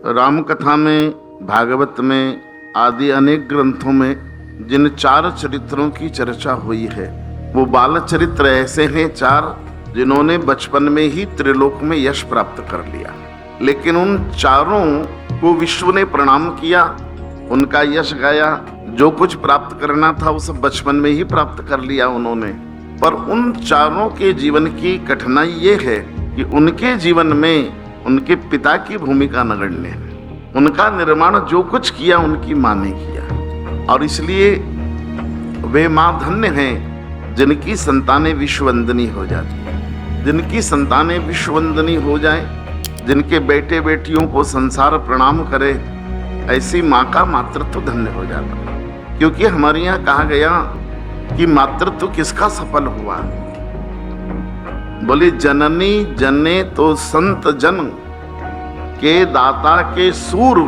राम कथा में, भागवत में आदि अनेक ग्रंथों में जिन 4 चरित्रों की चर्चा हुई है, वो बाल चरित्र ऐसे हैं 4 जिन्होंने बचपन में ही त्रिलोक में यश प्राप्त कर लिया। लेकिन उन 4 को विश्व ने प्रणाम किया, उनका यश गाया। जो कुछ प्राप्त करना था वो सब बचपन में ही प्राप्त कर लिया उन्होंने। पर उन 4 के जीवन की कठिनाई ये है कि उनके जीवन में उनके पिता की भूमिका नगण्य है। उनका निर्माण जो कुछ किया उनकी माँ ने किया, और इसलिए वे माँ धन्य हैं जिनकी संतानें विश्ववंदनी हो जाती हैं, जिनकी संतानें विश्ववंदनी हो जाएं, जिनके बेटे बेटियों को संसार प्रणाम करे, ऐसी माँ का मातृत्व धन्य हो जाता है। क्योंकि हमारे यहाँ कहा गया कि मातृत्व किसका सफल हुआ? बोले जननी जने तो संत जन के दाता के सूर,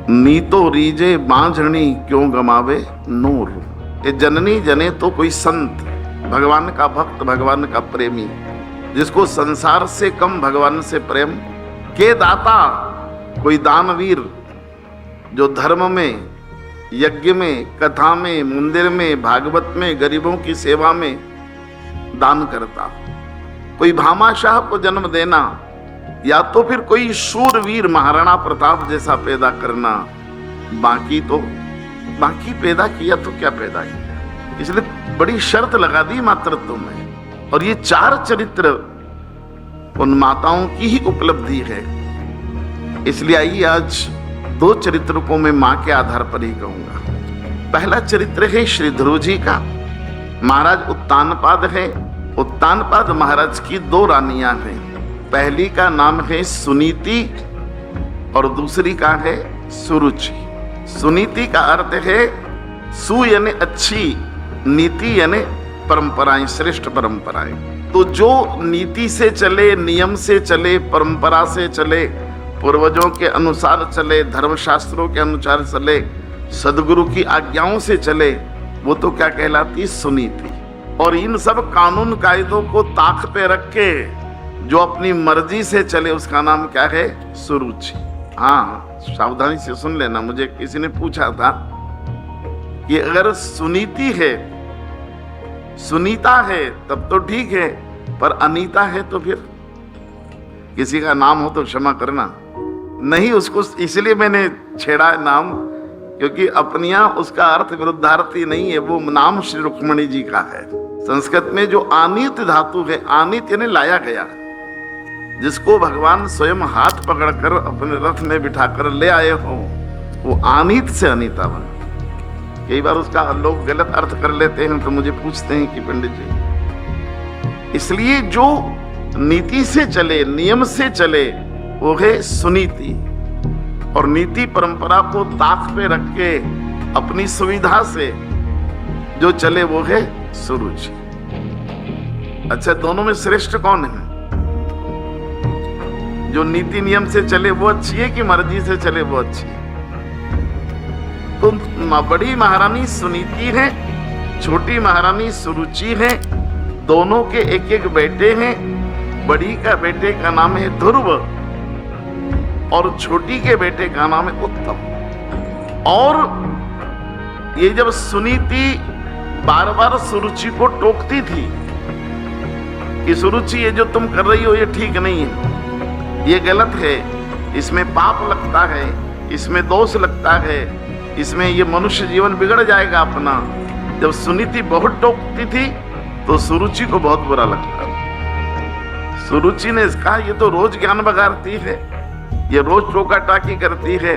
नीतो रीजे बांझणी क्यों गमावे नूर। ये जननी जने तो कोई संत, भगवान का भक्त, भगवान का प्रेमी, जिसको संसार से कम भगवान से प्रेम, के दाता कोई दानवीर जो धर्म में, यज्ञ में, कथा में, मंदिर में, भागवत में, गरीबों की सेवा में दान करता। कोई भामाशाह को जन्म देना, या तो फिर कोई शूरवीर महाराणा प्रताप जैसा पैदा करना। बाकी पैदा किया तो क्या पैदा किया? इसलिए बड़ी शर्त लगा दी मातृत्व में। और ये 4 चरित्र उन माताओं की ही उपलब्धि है। इसलिए आइए आज 2 चरित्र को मैं माँ के आधार पर ही कहूंगा। पहला चरित्र है श्री ध्रुव जी का। महाराज उत्तानपाद है। उत्तानपाद महाराज की 2 रानियां हैं। पहली का नाम है सुनीति और दूसरी का है सुरुचि। सुनीति का अर्थ है सु यानी अच्छी, नीति यानी परंपराएं, श्रेष्ठ परंपराएं। तो जो नीति से चले, नियम से चले, परंपरा से चले, पूर्वजों के अनुसार चले, धर्मशास्त्रों के अनुसार चले, सदगुरु की आज्ञाओं से चले, वो तो क्या कहलाती? सुनीति। और इन सब कानून कायदों को ताक पे रख के जो अपनी मर्जी से चले, उसका नाम क्या है? सुरुचि। हाँ, सावधानी से सुन लेना। मुझे किसी ने पूछा था कि अगर सुनीति है, सुनीता है तब तो ठीक है, पर अनीता है तो फिर? किसी का नाम हो तो क्षमा करना, नहीं उसको, इसलिए मैंने छेड़ा है नाम, क्योंकि अपनिया उसका अर्थ विरुद्धार्थी नहीं है। वो नाम श्री रुक्मणी जी का है। संस्कृत में जो आनीत धातु है, आनीत यानी लाया गया, जिसको भगवान स्वयं हाथ पकड़कर अपने रथ में बिठाकर ले आए हो, वो आनीत से अनीता बना। कई बार उसका लोग गलत अर्थ कर लेते हैं, तो मुझे पूछते हैं कि पंडित जी, इसलिए जो नीति से चले, नियम से चले, वो है सुनीति। और नीति परंपरा को ताक पे रख के अपनी सुविधा से जो चले, वो है सुरुचि। अच्छा, दोनों में श्रेष्ठ कौन है? जो नीति नियम से चले वो अच्छी है कि मर्जी से चले वो अच्छी है? तो बड़ी महारानी सुनीति है, छोटी महारानी सुरुचि है। दोनों के एक बेटे हैं। बड़ी का बेटे का नाम है ध्रुव और छोटी के बेटे का नाम है उत्तम। और ये जब सुनीति बार बार सुरुचि को टोकती थी कि सुरुचि, ये जो तुम कर रही हो ये ठीक नहीं है, ये गलत है, इसमें पाप लगता है, इसमें दोष लगता है, इसमें ये मनुष्य जीवन बिगड़ जाएगा अपना। जब सुनीति बहुत टोकती थी तो सुरुचि को बहुत बुरा लगता। सुरुचि ने कहा, ये तो रोज ज्ञान बगाड़ती है, ये रोज टोका टाकी करती है,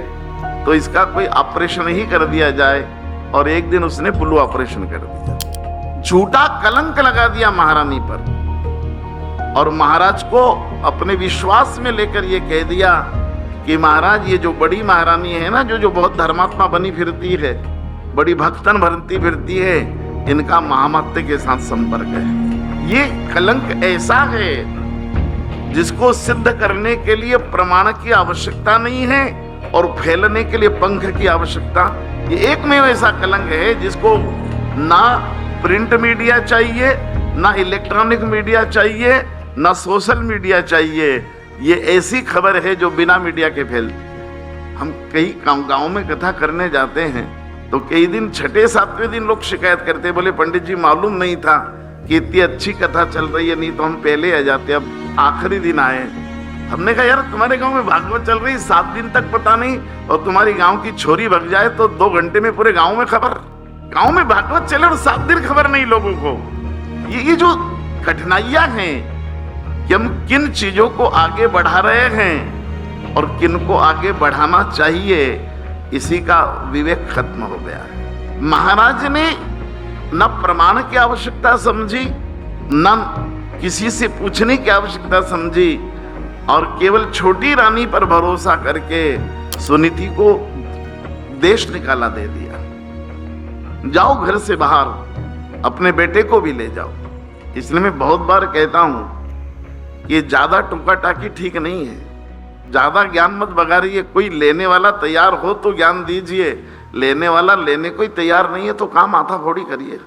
तो इसका कोई ऑपरेशन ही कर दिया जाए। और एक दिन उसने ब्लू ऑपरेशन कर दिया। झूठा कलंक लगा दिया महारानी पर। और महाराज को अपने विश्वास में लेकर ये कह दिया कि महाराज, ये जो बड़ी महारानी है ना, जो बहुत धर्मात्मा बनी फिरती है, बड़ी भक्तन भरती फिरती है, इनका महामत्य के साथ संपर्क है। ये कलंक ऐसा है जिसको सिद्ध करने के लिए प्रमाण की आवश्यकता नहीं है और फैलने के लिए पंख की आवश्यकता। ये एक में ऐसा कलंक है जिसको ना प्रिंट मीडिया चाहिए, ना इलेक्ट्रॉनिक मीडिया चाहिए, ना सोशल मीडिया चाहिए। ये ऐसी खबर है जो बिना मीडिया के फैलती। हम कई गांव में कथा करने जाते हैं तो कई दिन 6-7वें दिन लोग शिकायत करते, बोले पंडित जी मालूम नहीं था कि इतनी अच्छी कथा चल रही है, नहीं तो हम पहले आ जाते, अब आखिरी दिन आए। हमने कहा यार तुम्हारे गांव में भागवत चल रही 7 दिन तक पता नहीं, और तुम्हारी गांव की छोरी भग जाए तो 2 घंटे में पूरे गांव में खबर। गांव में भागवत चले और 7 दिन खबर नहीं लोगों को। ये जो कठिनाइयां हैं कि हम किन चीजों को आगे बढ़ा रहे हैं और किन को आगे बढ़ाना चाहिए, इसी का विवेक खत्म हो गया है। महाराज ने न प्रमाण की आवश्यकता समझी, न किसी से पूछने की आवश्यकता समझी, और केवल छोटी रानी पर भरोसा करके सुनीति को देश निकाला दे दिया। जाओ घर से बाहर, अपने बेटे को भी ले जाओ। इसलिए मैं बहुत बार कहता हूं कि ज्यादा टुका टाकी ठीक नहीं है, ज्यादा ज्ञान मत बगाड़िए। कोई लेने वाला तैयार हो तो ज्ञान दीजिए, लेने वाला लेने कोई तैयार नहीं है तो काम आधा थोड़ी करिए।